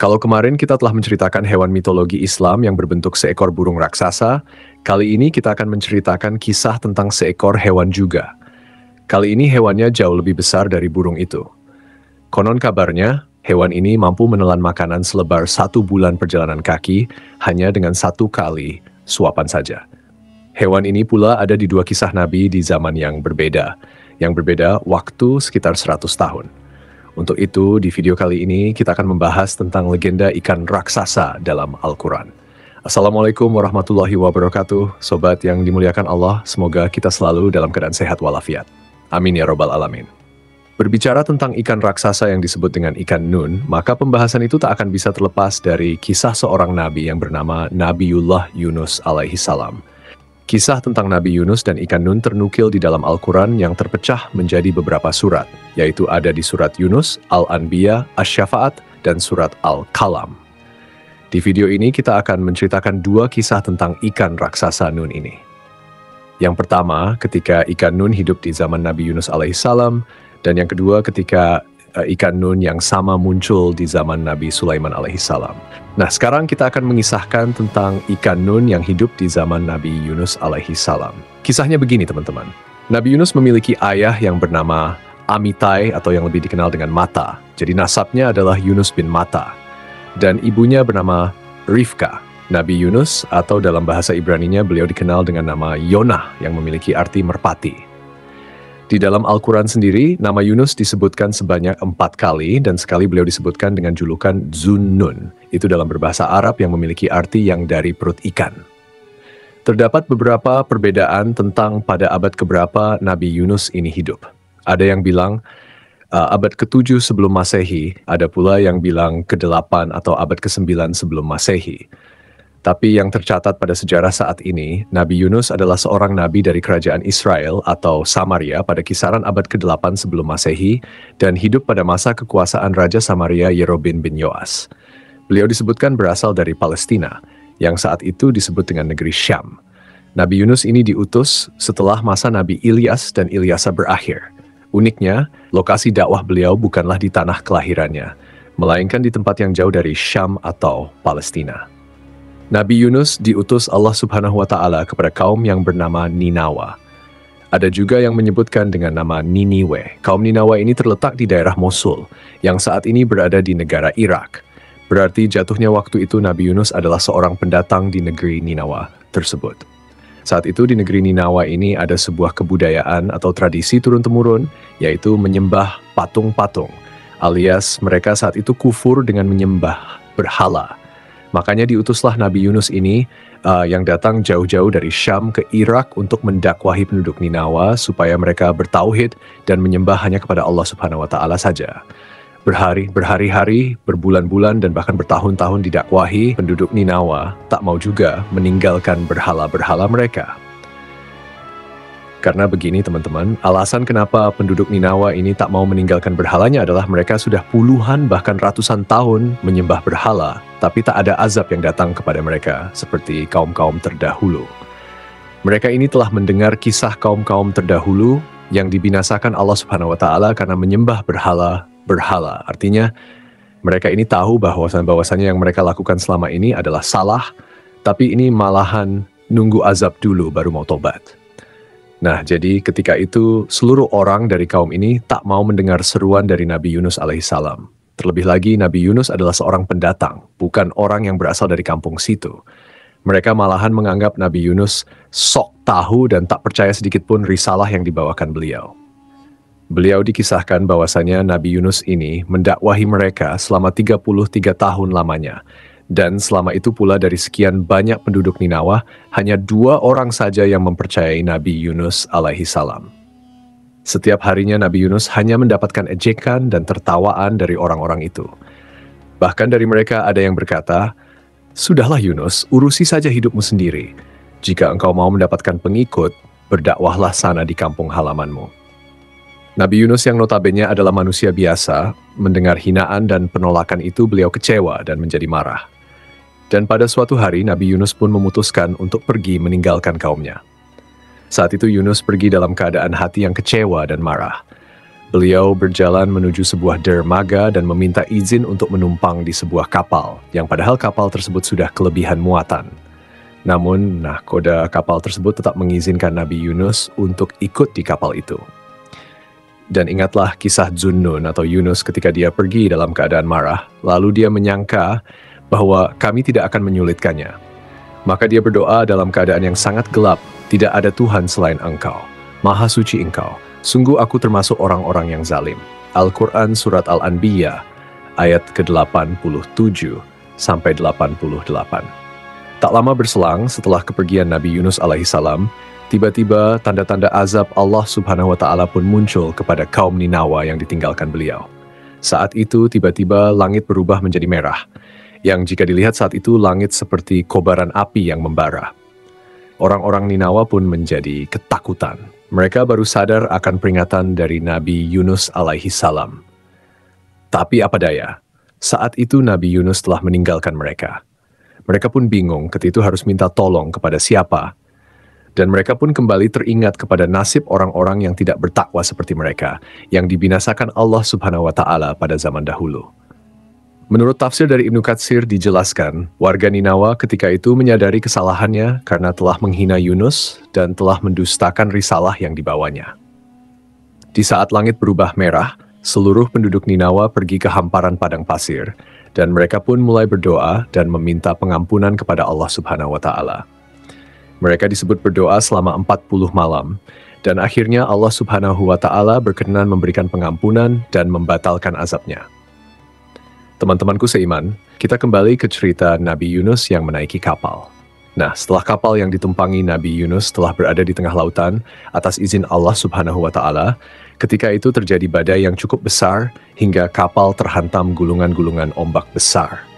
Kalau kemarin kita telah menceritakan hewan mitologi Islam yang berbentuk seekor burung raksasa, kali ini kita akan menceritakan kisah tentang seekor hewan juga. Kali ini hewannya jauh lebih besar dari burung itu. Konon kabarnya, hewan ini mampu menelan makanan selebar 1 bulan perjalanan kaki hanya dengan 1 kali suapan saja. Hewan ini pula ada di 2 kisah Nabi di zaman yang berbeda waktu sekitar 100 tahun. Untuk itu, di video kali ini kita akan membahas tentang legenda ikan raksasa dalam Al-Quran. Assalamualaikum warahmatullahi wabarakatuh, sobat yang dimuliakan Allah, semoga kita selalu dalam keadaan sehat walafiat. Amin ya robbal alamin. Berbicara tentang ikan raksasa yang disebut dengan ikan Nun, maka pembahasan itu tak akan bisa terlepas dari kisah seorang nabi yang bernama Nabiullah Yunus alaihi salam. Kisah tentang Nabi Yunus dan ikan Nun ternukil di dalam Al-Quran yang terpecah menjadi beberapa surat, yaitu ada di surat Yunus, Al-Anbiya, Asy-Syafa'at, dan surat Al-Qalam. Di video ini kita akan menceritakan 2 kisah tentang ikan raksasa Nun ini. Yang pertama, ketika ikan Nun hidup di zaman Nabi Yunus alaihissalam, dan yang kedua ketika ikan Nun yang sama muncul di zaman Nabi Sulaiman alaihissalam. Nah, sekarang kita akan mengisahkan tentang ikan Nun yang hidup di zaman Nabi Yunus alaihissalam. Kisahnya begini, teman-teman. Nabi Yunus memiliki ayah yang bernama Amitai atau yang lebih dikenal dengan Mata. Jadi nasabnya adalah Yunus bin Mata. Dan ibunya bernama Rifka. Nabi Yunus atau dalam bahasa Ibraninya beliau dikenal dengan nama Yonah yang memiliki arti merpati. Di dalam Al-Quran sendiri, nama Yunus disebutkan sebanyak 4 kali dan sekali beliau disebutkan dengan julukan Zunnun. Itu dalam berbahasa Arab yang memiliki arti yang dari perut ikan. Terdapat beberapa perbedaan tentang pada abad keberapa Nabi Yunus ini hidup. Ada yang bilang abad ke-7 sebelum Masehi, ada pula yang bilang ke-8 atau abad ke-9 sebelum Masehi. Tapi yang tercatat pada sejarah saat ini, Nabi Yunus adalah seorang nabi dari kerajaan Israel atau Samaria pada kisaran abad ke-8 sebelum Masehi dan hidup pada masa kekuasaan Raja Samaria Yerobeam bin Yoas. Beliau disebutkan berasal dari Palestina, yang saat itu disebut dengan negeri Syam. Nabi Yunus ini diutus setelah masa Nabi Ilyas dan Ilyasa berakhir. Uniknya, lokasi dakwah beliau bukanlah di tanah kelahirannya, melainkan di tempat yang jauh dari Syam atau Palestina. Nabi Yunus diutus Allah Subhanahu wa Ta'ala kepada kaum yang bernama Ninawa. Ada juga yang menyebutkan dengan nama Niniwe. Kaum Ninawa ini terletak di daerah Mosul, yang saat ini berada di negara Irak. Berarti jatuhnya waktu itu Nabi Yunus adalah seorang pendatang di negeri Ninawa tersebut. Saat itu di negeri Ninawa ini ada sebuah kebudayaan atau tradisi turun-temurun, yaitu menyembah patung-patung, alias mereka saat itu kufur dengan menyembah berhala. Makanya diutuslah Nabi Yunus ini yang datang jauh-jauh dari Syam ke Irak untuk mendakwahi penduduk Ninawa supaya mereka bertauhid dan menyembah hanya kepada Allah Subhanahu wa Ta'ala saja. Berhari-hari, berbulan-bulan dan bahkan bertahun-tahun didakwahi, penduduk Ninawa tak mau juga meninggalkan berhala-berhala mereka. Karena begini teman-teman, alasan kenapa penduduk Ninawa ini tak mau meninggalkan berhalanya adalah mereka sudah puluhan bahkan ratusan tahun menyembah berhala, tapi tak ada azab yang datang kepada mereka seperti kaum-kaum terdahulu. Mereka ini telah mendengar kisah kaum-kaum terdahulu yang dibinasakan Allah Subhanahu wa Ta'ala karena menyembah berhala. Artinya, mereka ini tahu bahwasannya yang mereka lakukan selama ini adalah salah, tapi ini malahan nunggu azab dulu baru mau tobat. Nah, jadi ketika itu seluruh orang dari kaum ini tak mau mendengar seruan dari Nabi Yunus alaihissalam. Terlebih lagi Nabi Yunus adalah seorang pendatang, bukan orang yang berasal dari kampung situ. Mereka malahan menganggap Nabi Yunus sok tahu dan tak percaya sedikit pun risalah yang dibawakan beliau. Beliau dikisahkan bahwasanya Nabi Yunus ini mendakwahi mereka selama 33 tahun lamanya. Dan selama itu pula dari sekian banyak penduduk Ninawa, hanya 2 orang saja yang mempercayai Nabi Yunus alaihissalam. Setiap harinya Nabi Yunus hanya mendapatkan ejekan dan tertawaan dari orang-orang itu. Bahkan dari mereka ada yang berkata, "Sudahlah Yunus, urusi saja hidupmu sendiri. Jika engkau mau mendapatkan pengikut, berdakwahlah sana di kampung halamanmu." Nabi Yunus yang notabene adalah manusia biasa, mendengar hinaan dan penolakan itu beliau kecewa dan menjadi marah. Dan pada suatu hari Nabi Yunus pun memutuskan untuk pergi meninggalkan kaumnya. Saat itu Yunus pergi dalam keadaan hati yang kecewa dan marah. Beliau berjalan menuju sebuah dermaga dan meminta izin untuk menumpang di sebuah kapal, yang padahal kapal tersebut sudah kelebihan muatan. Namun, nahkoda kapal tersebut tetap mengizinkan Nabi Yunus untuk ikut di kapal itu. Dan ingatlah kisah Zunnun atau Yunus ketika dia pergi dalam keadaan marah, lalu dia menyangka bahwa kami tidak akan menyulitkannya. Maka dia berdoa dalam keadaan yang sangat gelap, tidak ada Tuhan selain Engkau, Maha Suci Engkau. Sungguh aku termasuk orang-orang yang zalim. Al-Quran Surat Al-Anbiya, ayat ke-87 sampai 88. Tak lama berselang setelah kepergian Nabi Yunus alaihissalam, tiba-tiba tanda-tanda azab Allah subhanahu wa ta'ala pun muncul kepada kaum Ninawa yang ditinggalkan beliau. Saat itu tiba-tiba langit berubah menjadi merah, yang jika dilihat saat itu langit seperti kobaran api yang membara. Orang-orang Ninawa pun menjadi ketakutan. Mereka baru sadar akan peringatan dari Nabi Yunus alaihissalam. Tapi apa daya, saat itu Nabi Yunus telah meninggalkan mereka. Mereka pun bingung ketika itu harus minta tolong kepada siapa. Dan mereka pun kembali teringat kepada nasib orang-orang yang tidak bertakwa seperti mereka, yang dibinasakan Allah subhanahu wa ta'ala pada zaman dahulu. Menurut tafsir dari Ibnu Katsir dijelaskan, warga Ninawa ketika itu menyadari kesalahannya karena telah menghina Yunus dan telah mendustakan risalah yang dibawanya. Di saat langit berubah merah, seluruh penduduk Ninawa pergi ke hamparan padang pasir, dan mereka pun mulai berdoa dan meminta pengampunan kepada Allah subhanahu wa ta'ala. Mereka disebut berdoa selama 40 malam, dan akhirnya Allah subhanahu wa ta'ala berkenan memberikan pengampunan dan membatalkan azabnya. Teman-temanku seiman, kita kembali ke cerita Nabi Yunus yang menaiki kapal. Nah, setelah kapal yang ditumpangi Nabi Yunus telah berada di tengah lautan atas izin Allah subhanahu wa ta'ala, ketika itu terjadi badai yang cukup besar hingga kapal terhantam gulungan-gulungan ombak besar.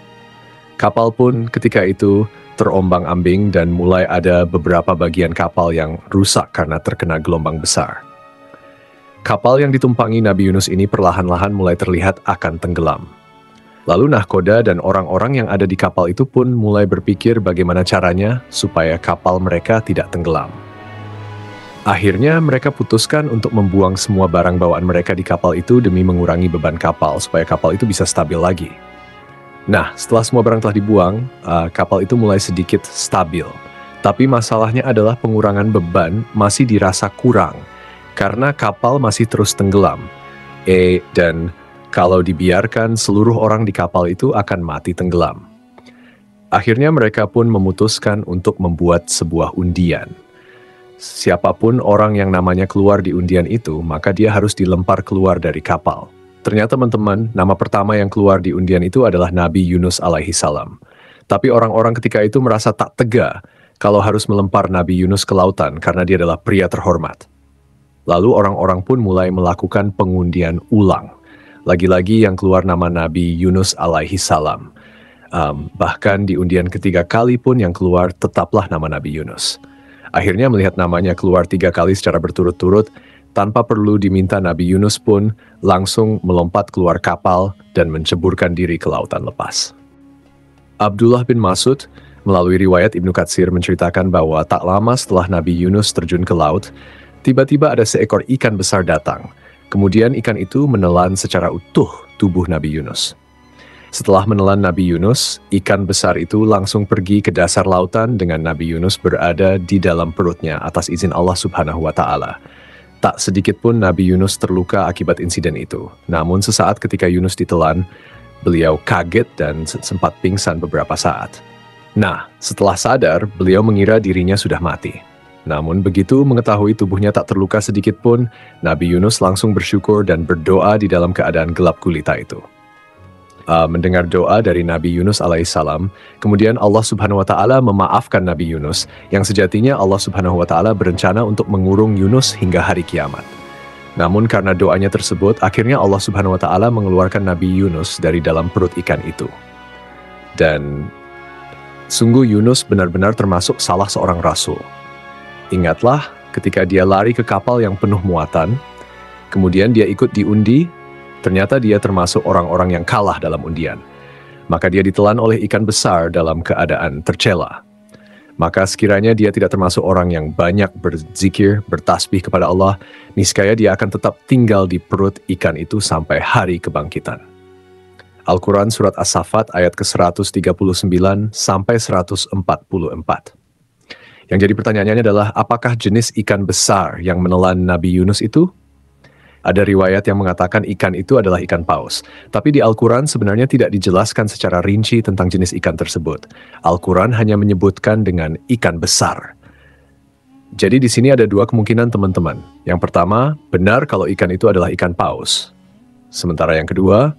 Kapal pun ketika itu terombang-ambing dan mulai ada beberapa bagian kapal yang rusak karena terkena gelombang besar. Kapal yang ditumpangi Nabi Yunus ini perlahan-lahan mulai terlihat akan tenggelam. Lalu nahkoda dan orang-orang yang ada di kapal itu pun mulai berpikir bagaimana caranya supaya kapal mereka tidak tenggelam. Akhirnya mereka putuskan untuk membuang semua barang bawaan mereka di kapal itu demi mengurangi beban kapal supaya kapal itu bisa stabil lagi. Nah, setelah semua barang telah dibuang, kapal itu mulai sedikit stabil. Tapi masalahnya adalah pengurangan beban masih dirasa kurang karena kapal masih terus tenggelam. Dan kalau dibiarkan, seluruh orang di kapal itu akan mati tenggelam. Akhirnya mereka pun memutuskan untuk membuat sebuah undian. Siapapun orang yang namanya keluar di undian itu, maka dia harus dilempar keluar dari kapal. Ternyata teman-teman, nama pertama yang keluar di undian itu adalah Nabi Yunus alaihissalam. Tapi orang-orang ketika itu merasa tak tega kalau harus melempar Nabi Yunus ke lautan karena dia adalah pria terhormat. Lalu orang-orang pun mulai melakukan pengundian ulang. Lagi-lagi yang keluar nama Nabi Yunus alaihissalam. Bahkan di undian ketiga kali pun yang keluar tetaplah nama Nabi Yunus. Akhirnya melihat namanya keluar 3 kali secara berturut-turut, tanpa perlu diminta Nabi Yunus pun langsung melompat keluar kapal dan menceburkan diri ke lautan lepas. Abdullah bin Mas'ud melalui riwayat Ibnu Katsir menceritakan bahwa tak lama setelah Nabi Yunus terjun ke laut, tiba-tiba ada seekor ikan besar datang. Kemudian ikan itu menelan secara utuh tubuh Nabi Yunus. Setelah menelan Nabi Yunus, ikan besar itu langsung pergi ke dasar lautan dengan Nabi Yunus berada di dalam perutnya atas izin Allah subhanahu wa ta'ala. Tak sedikit pun Nabi Yunus terluka akibat insiden itu. Namun sesaat ketika Yunus ditelan, beliau kaget dan sempat pingsan beberapa saat. Nah, setelah sadar, beliau mengira dirinya sudah mati. Namun begitu mengetahui tubuhnya tak terluka sedikit pun, Nabi Yunus langsung bersyukur dan berdoa di dalam keadaan gelap gulita itu. Mendengar doa dari Nabi Yunus alaihissalam, kemudian Allah subhanahu wa ta'ala memaafkan Nabi Yunus, yang sejatinya Allah subhanahu wa ta'ala berencana untuk mengurung Yunus hingga hari kiamat. Namun karena doanya tersebut, akhirnya Allah subhanahu wa ta'ala mengeluarkan Nabi Yunus dari dalam perut ikan itu. Dan sungguh Yunus benar-benar termasuk salah seorang rasul. Ingatlah ketika dia lari ke kapal yang penuh muatan, kemudian dia ikut diundi, ternyata dia termasuk orang-orang yang kalah dalam undian. Maka dia ditelan oleh ikan besar dalam keadaan tercela. Maka sekiranya dia tidak termasuk orang yang banyak berzikir, bertasbih kepada Allah, niscaya dia akan tetap tinggal di perut ikan itu sampai hari kebangkitan. Al-Quran Surat As-Saffat ayat ke-139 sampai 144. Yang jadi pertanyaannya adalah, apakah jenis ikan besar yang menelan Nabi Yunus itu? Ada riwayat yang mengatakan ikan itu adalah ikan paus. Tapi di Al-Quran sebenarnya tidak dijelaskan secara rinci tentang jenis ikan tersebut. Al-Quran hanya menyebutkan dengan ikan besar. Jadi di sini ada dua kemungkinan teman-teman. Yang pertama, benar kalau ikan itu adalah ikan paus. Sementara yang kedua,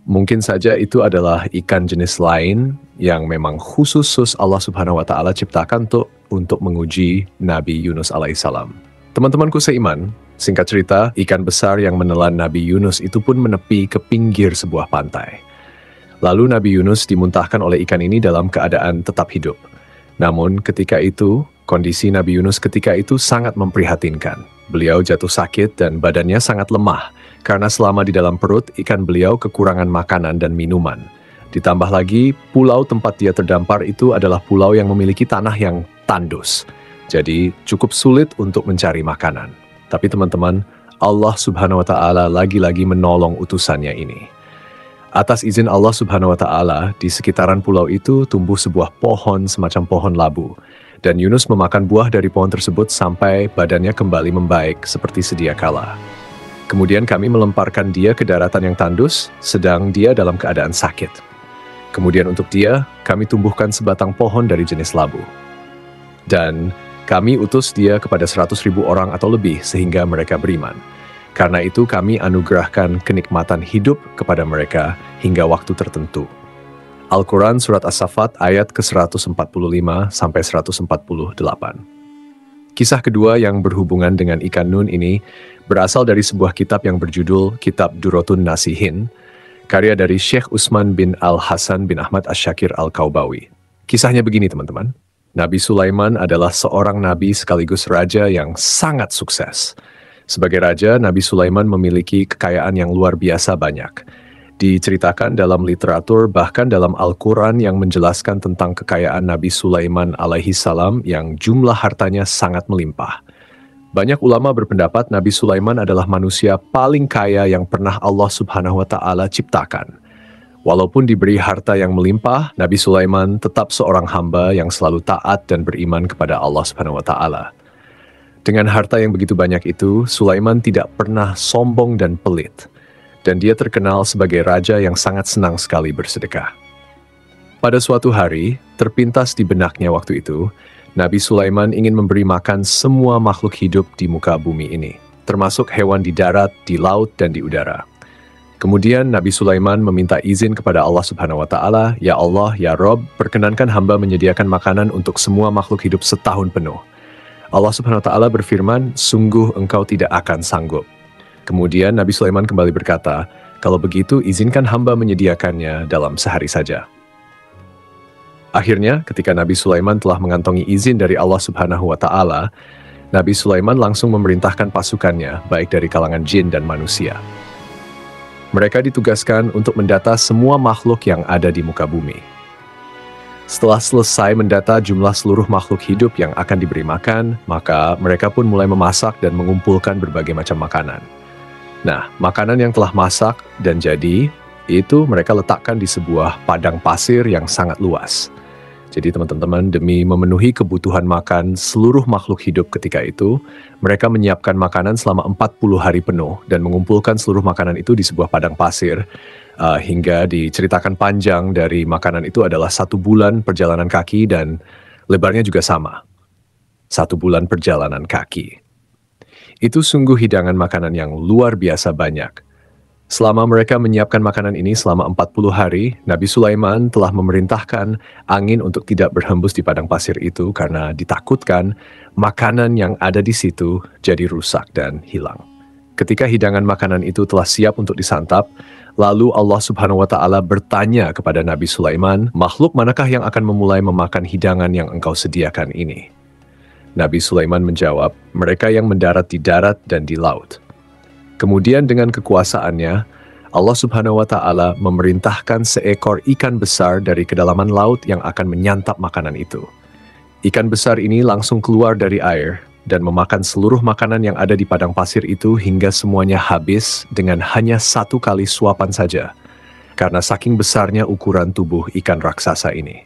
mungkin saja itu adalah ikan jenis lain yang memang khusus Allah Subhanahu wa Ta'ala ciptakan untuk menguji Nabi Yunus alaihissalam. Teman-temanku seiman, singkat cerita, ikan besar yang menelan Nabi Yunus itu pun menepi ke pinggir sebuah pantai. Lalu Nabi Yunus dimuntahkan oleh ikan ini dalam keadaan tetap hidup. Namun ketika itu, kondisi Nabi Yunus ketika itu sangat memprihatinkan. Beliau jatuh sakit dan badannya sangat lemah, karena selama di dalam perut, ikan beliau kekurangan makanan dan minuman. Ditambah lagi, pulau tempat dia terdampar itu adalah pulau yang memiliki tanah yang tandus. Jadi cukup sulit untuk mencari makanan. Tapi teman-teman, Allah Subhanahu wa Ta'ala lagi-lagi menolong utusannya ini. Atas izin Allah Subhanahu wa Ta'ala, di sekitaran pulau itu tumbuh sebuah pohon semacam pohon labu. Dan Yunus memakan buah dari pohon tersebut sampai badannya kembali membaik seperti sedia kala. Kemudian kami melemparkan dia ke daratan yang tandus, sedang dia dalam keadaan sakit. Kemudian untuk dia, kami tumbuhkan sebatang pohon dari jenis labu. Dan kami utus dia kepada 100.000 orang atau lebih sehingga mereka beriman. Karena itu kami anugerahkan kenikmatan hidup kepada mereka hingga waktu tertentu. Al-Quran Surat As-Saffat ayat ke-145 sampai 148. Kisah kedua yang berhubungan dengan ikan nun ini berasal dari sebuah kitab yang berjudul Kitab Durratun Nasihin, karya dari Syekh Utsman bin Al-Hasan bin Ahmad Asy-Syakir Al-Kaubawi. Kisahnya begini teman-teman. Nabi Sulaiman adalah seorang nabi sekaligus raja yang sangat sukses. Sebagai raja, Nabi Sulaiman memiliki kekayaan yang luar biasa banyak. Diceritakan dalam literatur, bahkan dalam Al-Quran yang menjelaskan tentang kekayaan Nabi Sulaiman alaihi salam yang jumlah hartanya sangat melimpah. Banyak ulama berpendapat Nabi Sulaiman adalah manusia paling kaya yang pernah Allah Subhanahu wa Ta'ala ciptakan. Walaupun diberi harta yang melimpah, Nabi Sulaiman tetap seorang hamba yang selalu taat dan beriman kepada Allah Subhanahu wa Ta'ala. Dengan harta yang begitu banyak itu, Sulaiman tidak pernah sombong dan pelit. Dan dia terkenal sebagai raja yang sangat senang sekali bersedekah. Pada suatu hari, terpintas di benaknya waktu itu, Nabi Sulaiman ingin memberi makan semua makhluk hidup di muka bumi ini, termasuk hewan di darat, di laut, dan di udara. Kemudian Nabi Sulaiman meminta izin kepada Allah Subhanahu wa Ta'ala, "Ya Allah, ya Rob, perkenankan hamba menyediakan makanan untuk semua makhluk hidup setahun penuh." Allah Subhanahu wa Ta'ala berfirman, "Sungguh engkau tidak akan sanggup." Kemudian Nabi Sulaiman kembali berkata, "Kalau begitu izinkan hamba menyediakannya dalam sehari saja." Akhirnya, ketika Nabi Sulaiman telah mengantongi izin dari Allah Subhanahu wa Ta'ala, Nabi Sulaiman langsung memerintahkan pasukannya, baik dari kalangan jin dan manusia. Mereka ditugaskan untuk mendata semua makhluk yang ada di muka bumi. Setelah selesai mendata jumlah seluruh makhluk hidup yang akan diberi makan, maka mereka pun mulai memasak dan mengumpulkan berbagai macam makanan. Nah, makanan yang telah masak dan jadi, itu mereka letakkan di sebuah padang pasir yang sangat luas. Jadi teman-teman, demi memenuhi kebutuhan makan seluruh makhluk hidup ketika itu, mereka menyiapkan makanan selama 40 hari penuh dan mengumpulkan seluruh makanan itu di sebuah padang pasir, hingga diceritakan panjang dari makanan itu adalah 1 bulan perjalanan kaki dan lebarnya juga sama. 1 bulan perjalanan kaki. Itu sungguh hidangan makanan yang luar biasa banyak. Selama mereka menyiapkan makanan ini selama 40 hari, Nabi Sulaiman telah memerintahkan angin untuk tidak berhembus di padang pasir itu karena ditakutkan makanan yang ada di situ jadi rusak dan hilang. Ketika hidangan makanan itu telah siap untuk disantap, lalu Allah Subhanahu wa Ta'ala bertanya kepada Nabi Sulaiman, "Makhluk manakah yang akan memulai memakan hidangan yang engkau sediakan ini?" Nabi Sulaiman menjawab, "Mereka yang mendarat di darat dan di laut." Kemudian dengan kekuasaannya, Allah Subhanahu wa Ta'ala memerintahkan seekor ikan besar dari kedalaman laut yang akan menyantap makanan itu. Ikan besar ini langsung keluar dari air dan memakan seluruh makanan yang ada di padang pasir itu hingga semuanya habis dengan hanya satu kali suapan saja, karena saking besarnya ukuran tubuh ikan raksasa ini.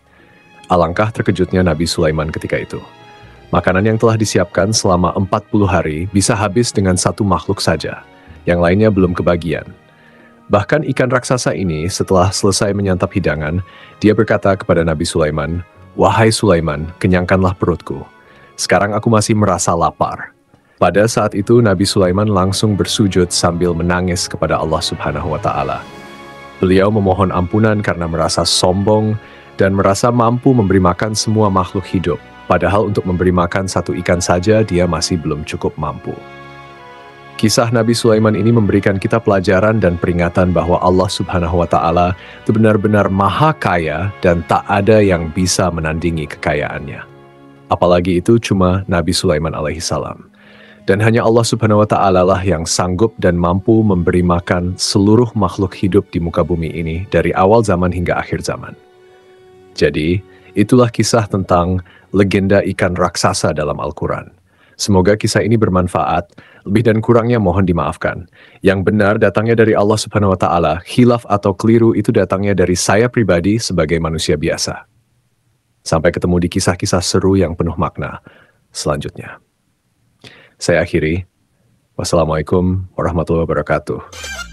Alangkah terkejutnya Nabi Sulaiman ketika itu. Makanan yang telah disiapkan selama 40 hari bisa habis dengan satu makhluk saja, yang lainnya belum kebagian. Bahkan ikan raksasa ini setelah selesai menyantap hidangan, dia berkata kepada Nabi Sulaiman, "Wahai Sulaiman, kenyangkanlah perutku. Sekarang aku masih merasa lapar." Pada saat itu Nabi Sulaiman langsung bersujud sambil menangis kepada Allah Subhanahu wa Ta'ala. Beliau memohon ampunan karena merasa sombong dan merasa mampu memberi makan semua makhluk hidup. Padahal untuk memberi makan satu ikan saja dia masih belum cukup mampu. Kisah Nabi Sulaiman ini memberikan kita pelajaran dan peringatan bahwa Allah Subhanahu wa Ta'ala itu benar-benar maha kaya dan tak ada yang bisa menandingi kekayaannya. Apalagi itu cuma Nabi Sulaiman alaihissalam. Dan hanya Allah Subhanahu wa Ta'ala lah yang sanggup dan mampu memberi makan seluruh makhluk hidup di muka bumi ini dari awal zaman hingga akhir zaman. Jadi, itulah kisah tentang legenda ikan raksasa dalam Al-Quran. Semoga kisah ini bermanfaat, lebih dan kurangnya mohon dimaafkan. Yang benar datangnya dari Allah Subhanahu wa Ta'ala, khilaf atau keliru itu datangnya dari saya pribadi sebagai manusia biasa. Sampai ketemu di kisah-kisah seru yang penuh makna selanjutnya. Saya akhiri. Wassalamualaikum warahmatullahi wabarakatuh.